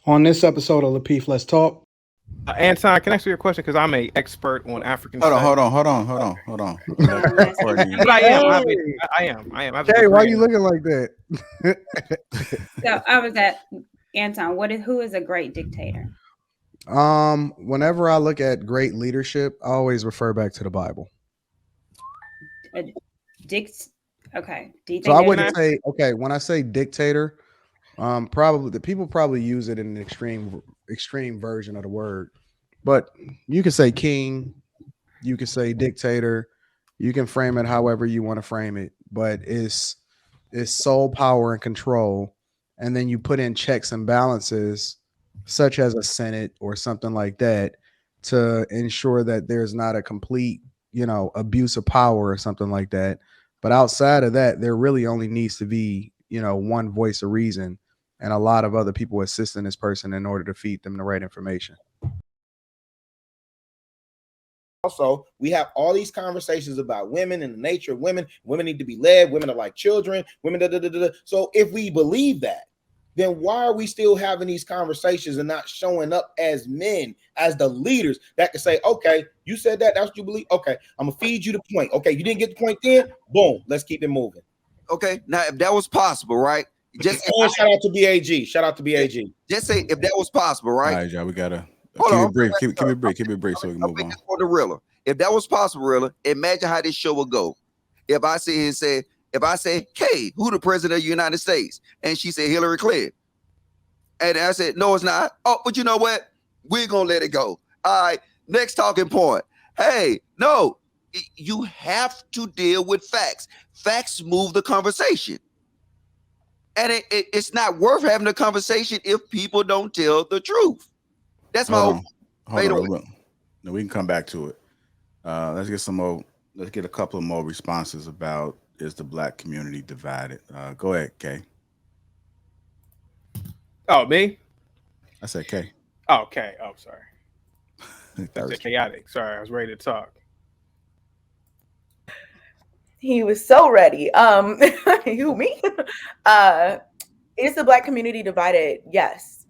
On this episode of Lapeef, Let's Talk. Anton, can I ask you a question? Because I'm an expert on African Hold on, studies. hold on. Before you- But I am. Hey. I am. I have a Hey, why degree you in- looking like that? So I was at Anton. Who is a great dictator? Whenever I look at great leadership, I always refer back to the Bible. Okay. Do you think So I there's wouldn't say when I say dictator, probably the people probably use it in an extreme version of the word. But you can say king, you can say dictator, you can frame it however you want to frame it, but it's sole power and control. And then you put in checks and balances, such as a Senate or something like that, to ensure that there's not a complete, abuse of power or something like that. But outside of that, there really only needs to be, one voice of reason and a lot of other people assisting this person in order to feed them the right information. Also, we have all these conversations about women and the nature of women. Women need to be led. Women are like children. Women, da, da, da, da. So if we believe that, then why are we still having these conversations and not showing up as men, as the leaders that can say, okay, you said that, that's what you believe. Okay, I'm gonna feed you the point. Okay, you didn't get the point then, boom, let's keep it moving. Okay, now if that was possible, right? Just shout out to BAG. Shout out to BAG. Just say if that was possible, right? All right, y'all, we gotta Hold on. keep it brief so we can move on. For the realer. If that was possible, realer, imagine how this show would go. If I sit here and say, Kay, who the president of the United States? And she said Hillary Clinton. And I said, no, it's not. Oh, but you know what? We're gonna let it go. All right, next talking point. Hey, no, you have to deal with facts. Facts move the conversation. And it's not worth having a conversation if people don't tell the truth. That's my Hold on. No, we can come back to it. Let's get a couple of more responses about, is the black community divided? Go ahead, Kay. Oh, me? I said Kay. Oh, okay. Oh, sorry. That's chaotic. Sorry, I was ready to talk. He was so ready. Who, me? Is the black community divided? Yes.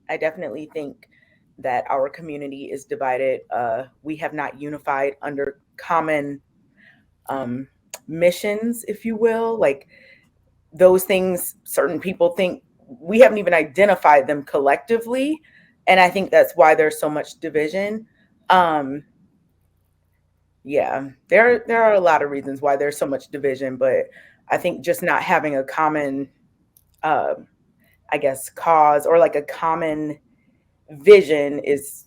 I definitely think that our community is divided. We have not unified under common missions, if you will. Like those things, certain people think we haven't even identified them collectively. And I think that's why there's so much division. Yeah, there are a lot of reasons why there's so much division, but I think just not having a common, cause or like a common vision is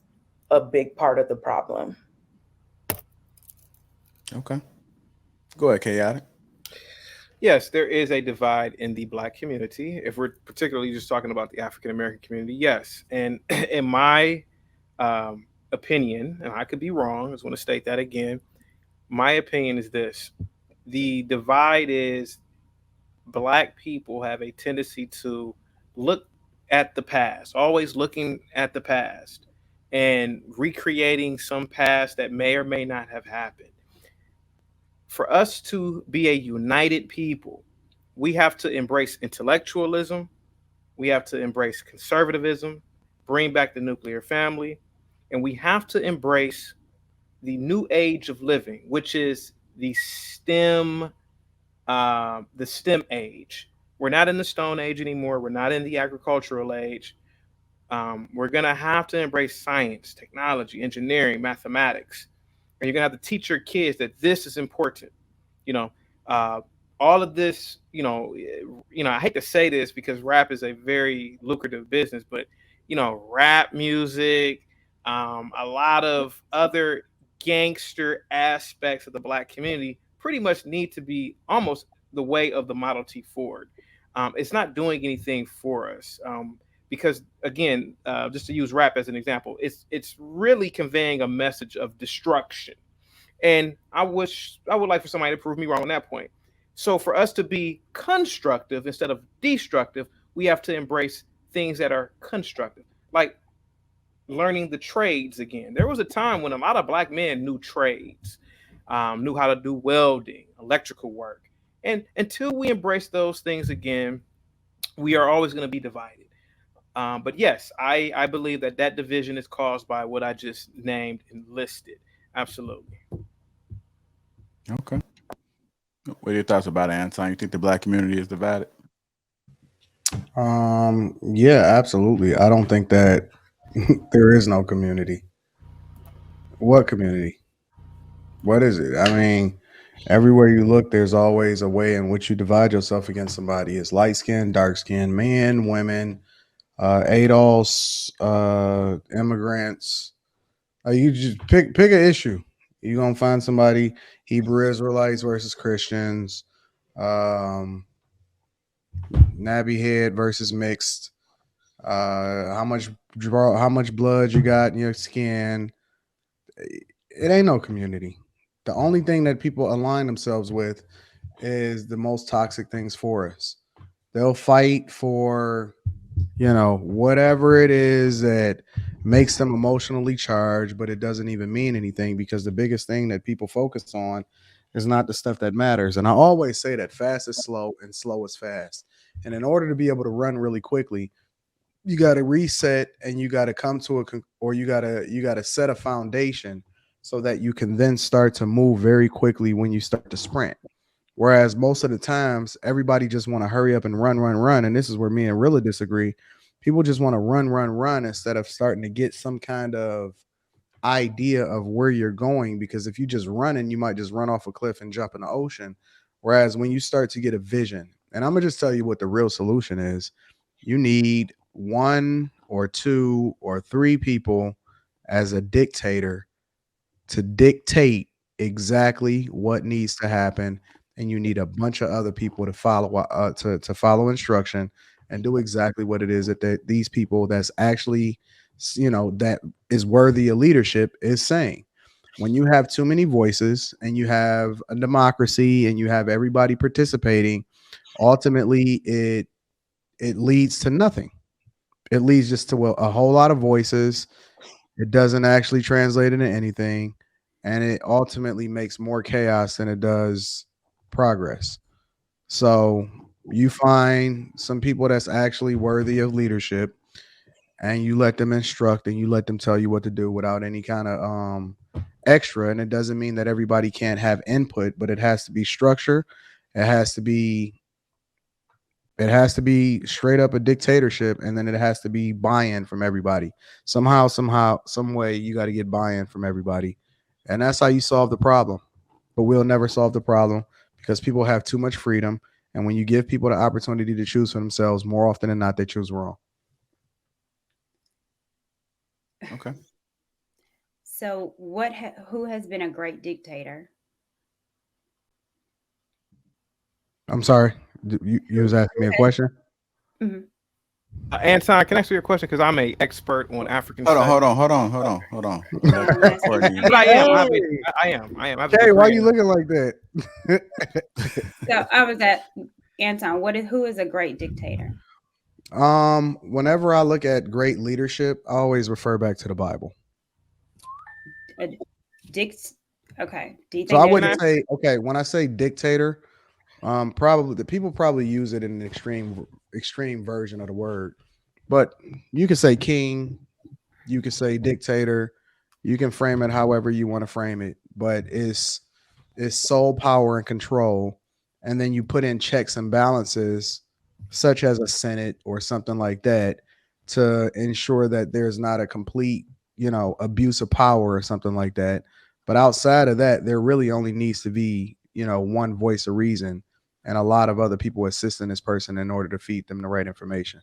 a big part of the problem. Okay. Go ahead, Chaotic. Yes, there is a divide in the black community. If we're particularly just talking about the African American community, yes. And in my opinion, and I could be wrong, I just want to state that again. My opinion is this: the divide is black people have a tendency to look at the past, always looking at the past and recreating some past that may or may not have happened. For us to be a united people, we have to embrace intellectualism. We have to embrace conservatism, bring back the nuclear family, and we have to embrace the new age of living, which is the STEM age. We're not in the Stone Age anymore. We're not in the agricultural age. We're going to have to embrace science, technology, engineering, mathematics. And you're going to have to teach your kids that this is important. All of this, I hate to say this because rap is a very lucrative business, but, rap music, a lot of other gangster aspects of the black community pretty much need to be almost the way of the Model T Ford. It's not doing anything for us because, again, just to use rap as an example, it's really conveying a message of destruction. And I would like for somebody to prove me wrong on that point. So for us to be constructive instead of destructive, we have to embrace things that are constructive, like learning the trades again. There was a time when a lot of black men knew trades, knew how to do welding, electrical work. And until we embrace those things again, we are always going to be divided. But yes, I believe that that division is caused by what I just named and listed. Absolutely. Okay. What are your thoughts about it, Anton? You think the black community is divided? Yeah, absolutely. I don't think that there is no community. What community? What is it? I mean, everywhere you look, there's always a way in which you divide yourself against somebody. It's light skin, dark skin, men, women, ADOS, immigrants. You just pick an issue. You're gonna find somebody, Hebrew Israelites versus Christians, um, nabby head versus mixed. How much blood you got in your skin. It ain't no community. The only thing that people align themselves with is the most toxic things for us. They'll fight for, whatever it is that makes them emotionally charged, but it doesn't even mean anything, because the biggest thing that people focus on is not the stuff that matters. And I always say that fast is slow and slow is fast. And in order to be able to run really quickly, you got to reset, and you got to come to you got to set a foundation so that you can then start to move very quickly when you start to sprint. Whereas most of the times everybody just want to hurry up and run. And this is where me and Rilla disagree. People just want to run instead of starting to get some kind of idea of where you're going. Because if you just running, you might just run off a cliff and jump in the ocean. Whereas when you start to get a vision, and I'm gonna just tell you what the real solution is, you need 1 or 2 or 3 people as a dictator to dictate exactly what needs to happen, and you need a bunch of other people to follow to follow instruction and do exactly what it is that these people that's actually that is worthy of leadership is saying. When you have too many voices and you have a democracy and you have everybody participating, ultimately it leads to nothing. It leads just to a whole lot of voices. It doesn't actually translate into anything, and it ultimately makes more chaos than it does progress. So you find some people that's actually worthy of leadership, and you let them instruct and you let them tell you what to do without any kind of extra. And it doesn't mean that everybody can't have input, but it has to be structure. It has to be straight up a dictatorship, and then it has to be buy-in from everybody. Somehow, some way, you got to get buy-in from everybody, and that's how you solve the problem. But we'll never solve the problem because people have too much freedom, and when you give people the opportunity to choose for themselves, more often than not, they choose wrong. Okay. So, who has been a great dictator? I'm sorry, you was asking me a question. Mm-hmm. Anton, can I ask you a question? Because I'm an expert on African Hold studies. on. But I am. I am. I have a Hey, why are degree you in- looking like that? So I was at Anton. Who is a great dictator? Whenever I look at great leadership, I always refer back to the Bible. Okay. Do you think So I there's wouldn't say, okay, when I say dictator, probably the people probably use it in an extreme version of the word. But you could say king, you could say dictator, you can frame it however you want to frame it, but it's sole power and control. And then you put in checks and balances, such as a Senate or something like that, to ensure that there's not a complete, abuse of power or something like that. But outside of that, there really only needs to be, one voice of reason and a lot of other people assisting this person in order to feed them the right information.